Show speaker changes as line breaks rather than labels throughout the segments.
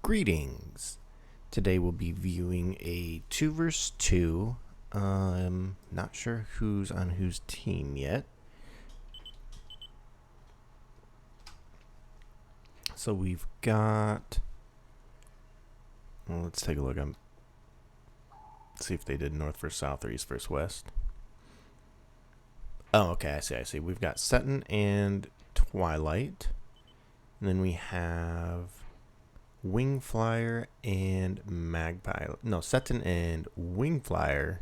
Greetings. Today we'll be viewing a 2 vs 2. Not sure who's on whose team yet. So we've got, well, let's take a look. See if they did north versus south or east versus west. Oh, okay, I see. We've got Setin and Twilight. And then we have Wingflier and Magpie. No, Setin and Wingflier.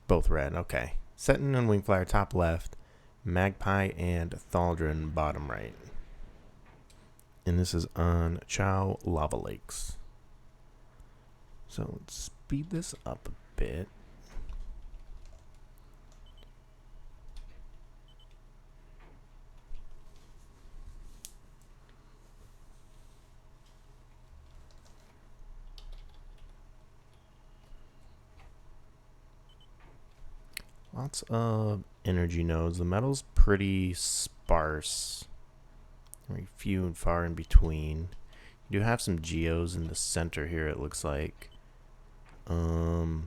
Both red. Okay. Setin and Wingflier top left. Magpie and Thaldren bottom right. And this is on CHAO Lava Lakes. So let's speed this up a bit. Lots of energy nodes. The metal's pretty sparse. Very few and far in between. You do have some geos in the center here, it looks like. Some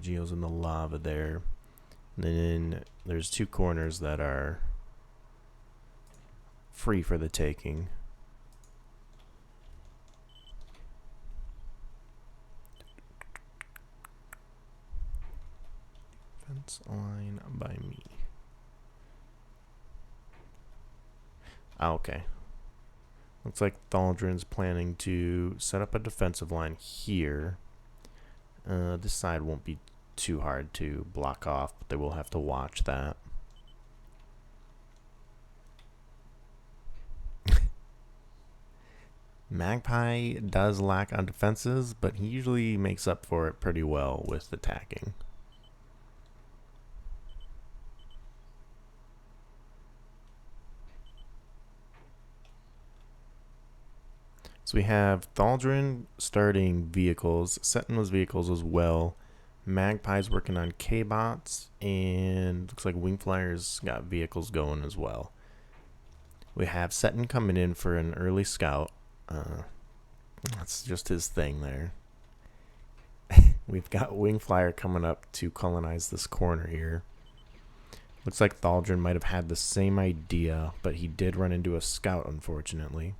geos in the lava there. And then there's two corners that are free for the taking. Fence line by me. Okay. Looks like Thaldren's planning to set up a defensive line here. This side won't be too hard to block off, but they will have to watch that. Magpie does lack on defenses, but he usually makes up for it pretty well with attacking. So we have Thaldren starting vehicles. Setin was vehicles as well. Magpie's working on K-bots, and looks like Wingflier's got vehicles going as well. We have Setin coming in for an early scout. That's just his thing there. We've got Wingflier coming up to colonize this corner here. Looks like Thaldren might have had the same idea, but he did run into a scout, unfortunately.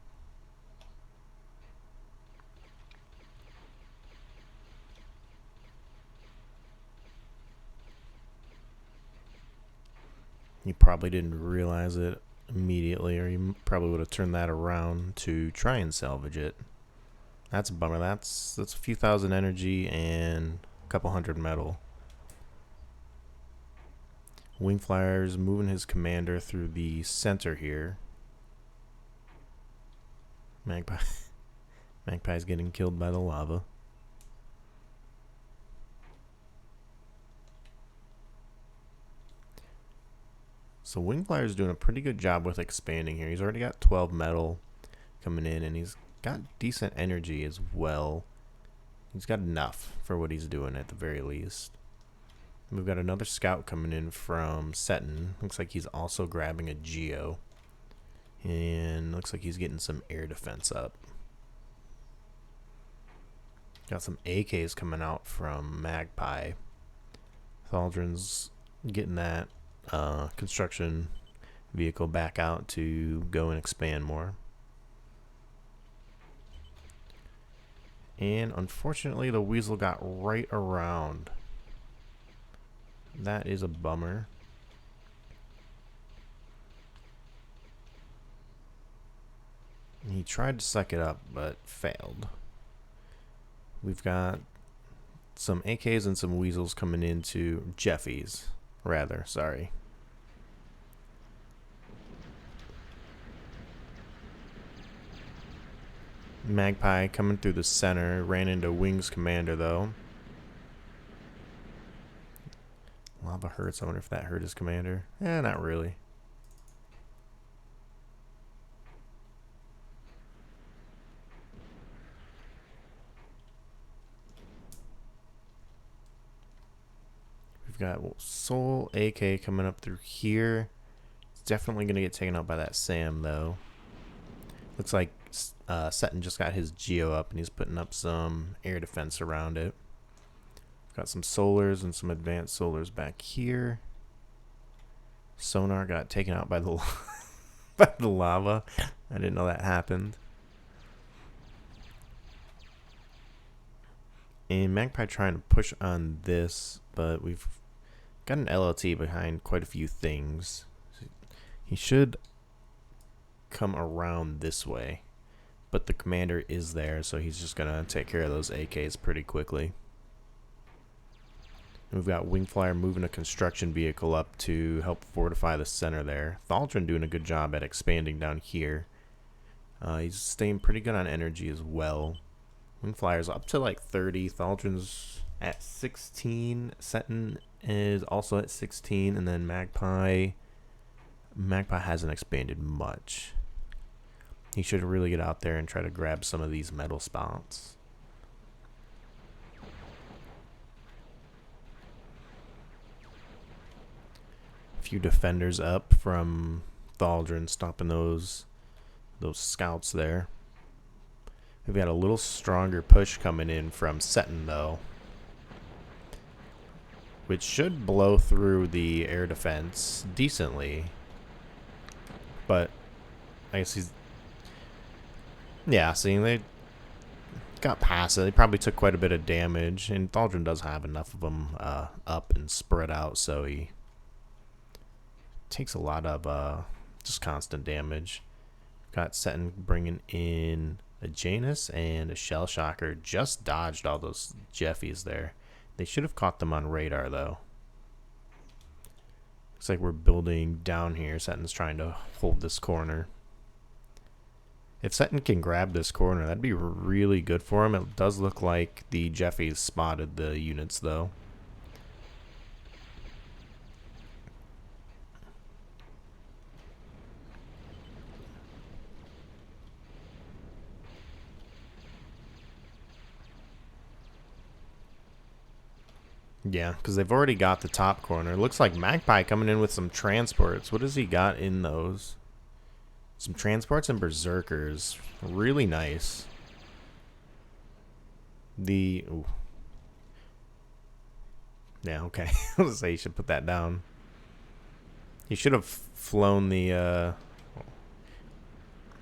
He probably didn't realize it immediately, or he probably would have turned that around to try and salvage it. That's a bummer. That's a few thousand energy and a couple hundred metal. Wingflier's moving his commander through the center here. Magpie's getting killed by the lava. So Wingflier's doing a pretty good job with expanding here. He's already got 12 metal coming in, and he's got decent energy as well. He's got enough for what he's doing at the very least. And we've got another scout coming in from Setin. Looks like he's also grabbing a geo. And looks like he's getting some air defense up. Got some AKs coming out from Magpie. Thaldren's getting that construction vehicle back out to go and expand more. And unfortunately the weasel got right around. That is a bummer. He tried to suck it up but failed. We've got some AKs and some weasels coming into Jeffies, rather, sorry. Magpie coming through the center, ran into Wing's commander though. Lava hurts, I wonder if that hurt his commander. Not really. We've got Soul AK coming up through here. definitely going to get taken out by that Sam, though. Looks like Setin just got his Geo up, and he's putting up some air defense around it. Got some solars and some advanced solars back here. Sonar got taken out by the by the lava. I didn't know that happened. And Magpie trying to push on this, but we've got an LLT behind quite a few things. He should come around this way, but the commander is there, so he's just gonna take care of those AKs pretty quickly. We've got Wingflier moving a construction vehicle up to help fortify the center there. Thaldren doing a good job at expanding down here. He's staying pretty good on energy as well. Wingflier's up to like 30. Thaldren's at 16. Setin is also at 16. And then Magpie hasn't expanded much. He should really get out there and try to grab some of these metal spots. Few defenders up from Thaldren, stopping those scouts there. We've got a little stronger push coming in from Setin, though, which should blow through the air defense decently. But I guess he's, yeah, see, they got past it. They probably took quite a bit of damage, and Thaldren does have enough of them up and spread out, so he takes a lot of just constant damage. Got Setin bringing in a Janus and a Shell Shocker. Just dodged all those Jeffies there. They should have caught them on radar, though. Looks like we're building down here. Setin's trying to hold this corner. If Setin can grab this corner, that'd be really good for him. It does look like the Jeffies spotted the units, though. Yeah, because they've already got the top corner. Looks like Magpie coming in with some transports. What has he got in those? Some transports and berserkers. Really nice. Ooh. Yeah, okay. I was gonna say you should put that down. He should have flown the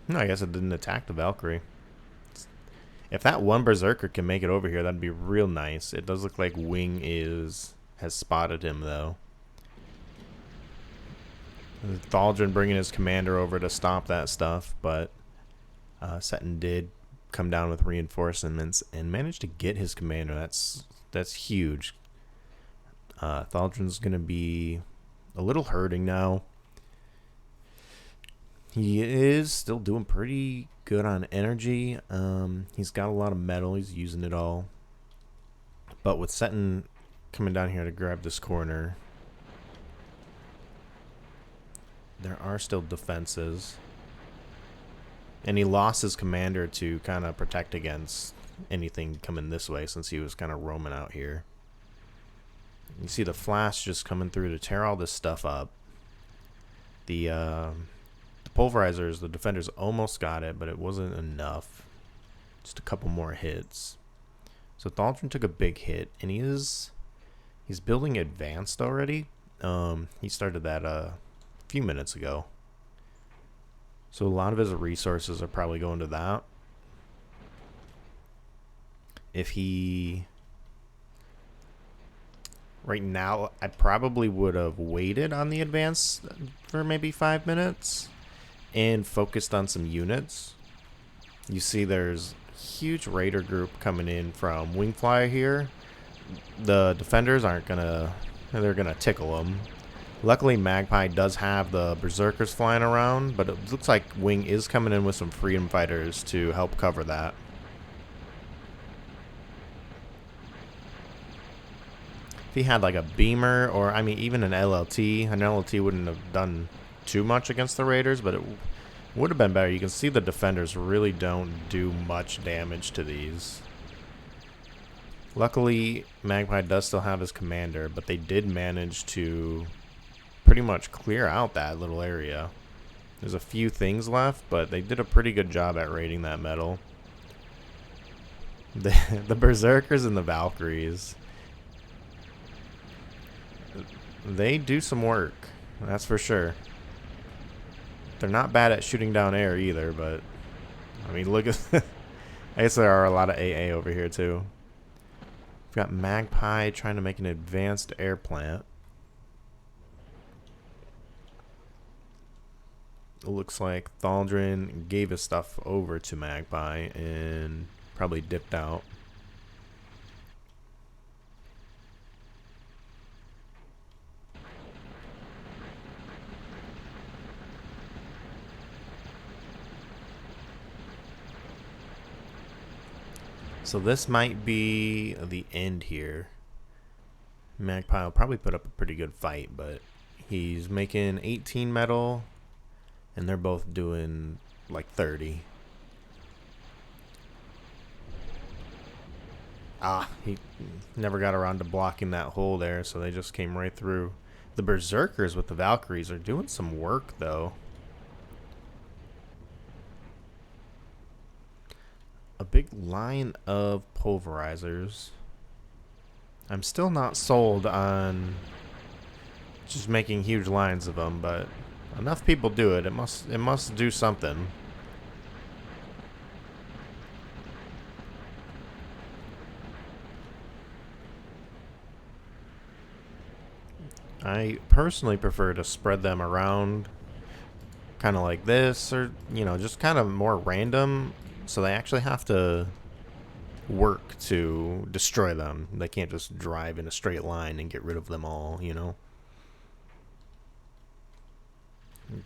no, I guess it didn't attack the Valkyrie. If that one berserker can make it over here, that'd be real nice. It does look like Wing has spotted him, though. Thaldren bringing his commander over to stop that stuff, but Setin did come down with reinforcements and managed to get his commander. That's huge. Thaldren's gonna be a little hurting now. He is still doing pretty good on energy. He's got a lot of metal. He's using it all. But with Setin coming down here to grab this corner, there are still defenses. And he lost his commander to kind of protect against anything coming this way, since he was kind of roaming out here. You see the flash just coming through to tear all this stuff up. The pulverizers, the defenders almost got it, but it wasn't enough. Just a couple more hits. So Thaldren took a big hit, and he's building advanced already. He started that a few minutes ago. So a lot of his resources are probably going to that. If he... Right now, I probably would have waited on the advance for maybe 5 minutes and focused on some units. You see there's a huge raider group coming in from Wingflier here. The defenders aren't gonna... They're gonna tickle them. Luckily, Magpie does have the berserkers flying around, but it looks like Wing is coming in with some freedom fighters to help cover that. If he had like a beamer, or I mean even an LLT wouldn't have done too much against the raiders, but it would have been better. You can see the defenders really don't do much damage to these. Luckily, Magpie does still have his commander, but they did manage to pretty much clear out that little area. There's a few things left, but they did a pretty good job at raiding that metal. The Berserkers and the Valkyries, they do some work, that's for sure. They're not bad at shooting down air either, but I mean, look at I guess there are a lot of AA over here too. We've got Magpie trying to make an advanced air plant. It looks like Thaldren gave his stuff over to Magpie and probably dipped out. So this might be the end here. Magpie will probably put up a pretty good fight, but he's making 18 metal, and they're both doing like 30. He never got around to blocking that hole there, so they just came right through. The Berserkers with the Valkyries are doing some work, though. A big line of pulverizers. I'm still not sold on just making huge lines of them, but enough people do it. It must do something. I personally prefer to spread them around kind of like this, or just kind of more random, so they actually have to work to destroy them. They can't just drive in a straight line and get rid of them all,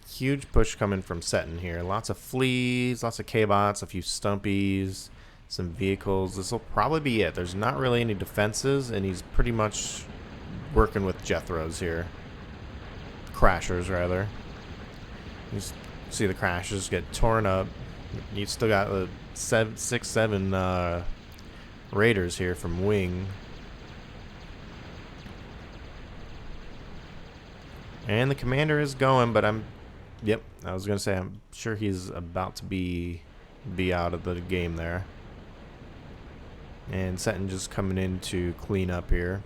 Huge push coming from Setin here. Lots of fleas, lots of K-bots, a few stumpies, some vehicles. This will probably be it. There's not really any defenses, and he's pretty much working with Jethros here. Crashers, rather. You see the crashers get torn up. You still got the 6-7 raiders here from Wing. And the commander is going, but I was going to say, I'm sure he's about to be out of the game there. And Setin just coming in to clean up here.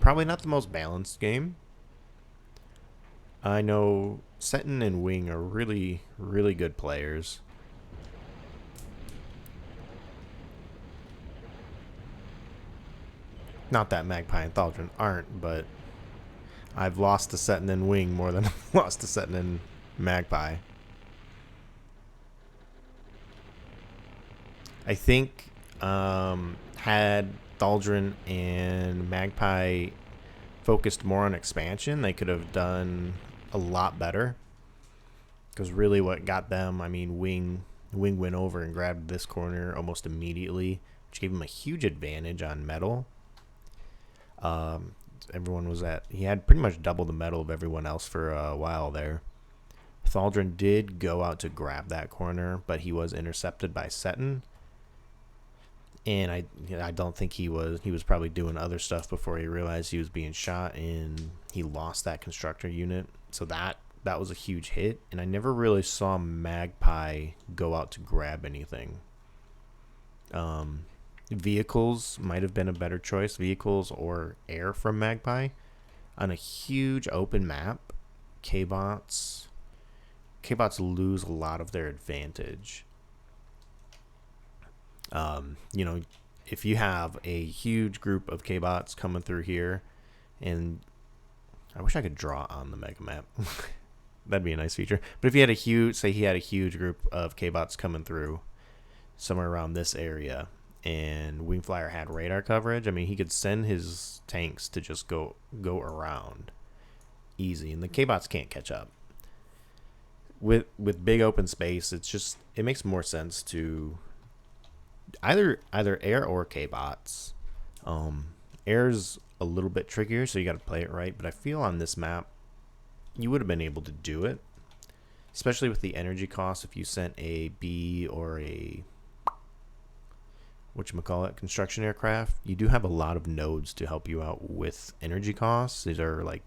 Probably not the most balanced game. I know Setin and Wing are really, really good players. Not that Magpie and Thaldren aren't, but I've lost to Setin and Wing more than I've lost to Setin and Magpie. I think had Thaldren and Magpie focused more on expansion, they could have done a lot better. Because really what got them, I mean, Wing went over and grabbed this corner almost immediately, which gave him a huge advantage on metal. Everyone was he had pretty much double the metal of everyone else for a while there. Thaldren did go out to grab that corner, but he was intercepted by Setin. And I don't think he was probably doing other stuff before he realized he was being shot, and he lost that constructor unit. So that was a huge hit, and I never really saw Magpie go out to grab anything. Vehicles might have been a better choice, vehicles or air from Magpie. On a huge open map, K-bots lose a lot of their advantage. If you have a huge group of K-bots coming through here, and I wish I could draw on the mega map. That'd be a nice feature. But if you had he had a huge group of K-bots coming through somewhere around this area, and Wingflier had radar coverage, I mean, he could send his tanks to just go around easy, and the K-bots can't catch up. With big open space, it makes more sense to either air or K-bots. Air's a little bit trickier, so you got to play it right, but I feel on this map you would have been able to do it, especially with the energy cost. If you sent a B or a construction aircraft, you do have a lot of nodes to help you out with energy costs. These are like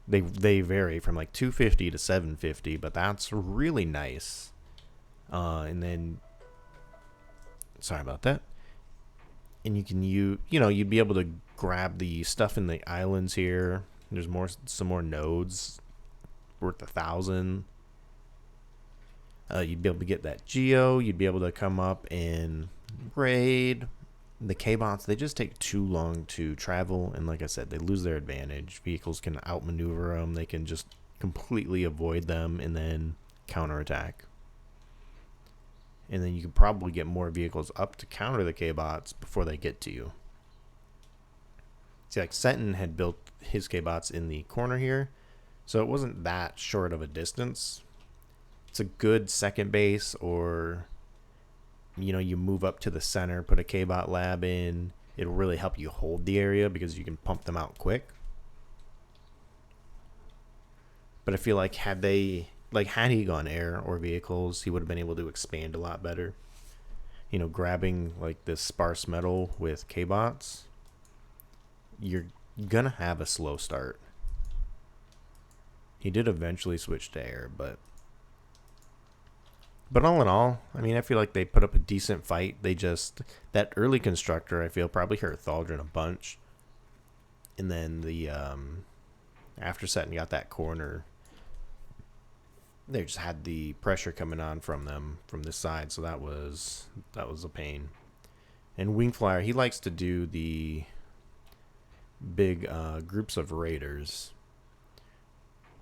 They vary from like 250 to 750, but that's really nice. And then, sorry about that. And you can you'd be able to grab the stuff in the islands here. There's some more nodes worth 1,000. You'd be able to get that geo. You'd be able to come up and raid. The K-bots, they just take too long to travel, and like I said, they lose their advantage. Vehicles can outmaneuver them. They can just completely avoid them and then counterattack. And then you can probably get more vehicles up to counter the K-bots before they get to you. See, like Setin had built his K-bots in the corner here, so it wasn't that short of a distance. It's a good second base, or you move up to the center, put a K-bot lab in. It'll really help you hold the area because you can pump them out quick. But I feel like had he gone air or vehicles, he would have been able to expand a lot better. Grabbing like this sparse metal with K-bots, you're gonna have a slow start. He did eventually switch to air, but all in all, I mean, I feel like they put up a decent fight. That early constructor, I feel, probably hurt Thaldren a bunch. And then the after Setin got that corner, they just had the pressure coming on from them from this side, so that was a pain. And Wingflier, he likes to do the big groups of raiders,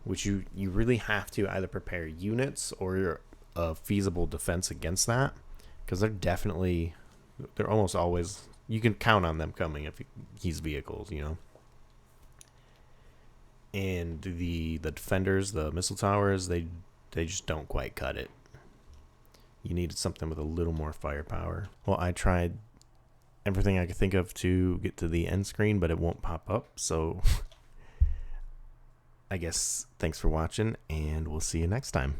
which you really have to either prepare units or a feasible defense against that, because they're almost always, you can count on them coming if he's vehicles, and the defenders, the missile towers, they just don't quite cut it. You needed something with a little more firepower. Well, I tried everything I could think of to get to the end screen, but it won't pop up, so I guess thanks for watching, and we'll see you next time.